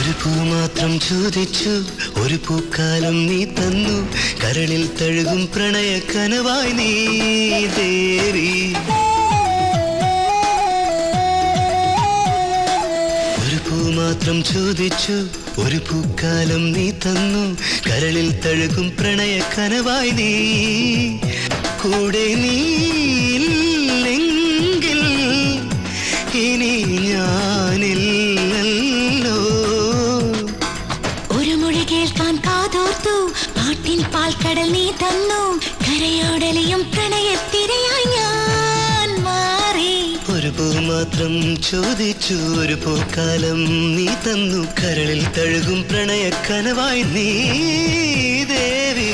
ഒരു പൂ മാത്രം ചോദിച്ചു, ഒരു പൂക്കാലം നീ തന്നു, കരളിൽ തഴുകും പ്രണയ കനവായി നീ ദേവി. ഒരു പൂ മാത്രം ചോദിച്ചു, ഒരു പൂക്കാലം നീ തന്നു, കരളിൽ തഴുകും പ്രണയ കനവായി നീ. കൂടെ നീല്ലെങ്കിൽ ഇനി ഞാനില്ലല്ലോ. ഒരു മൊഴി കേൾക്കാൻ കാതോർത്തു, പാട്ടിൻ പാൽക്കടൽ നീ തന്നു, കരയോടലിയും പ്രണയത്തിരയായി ഞാൻ മാറി. ഒരു പൂ മാത്രം ചോദിച്ചു, ഒരു പൂക്കാലം നീ തന്നു, കരളിൽ തഴുകും പ്രണയ കനവായി നീ ദേവി.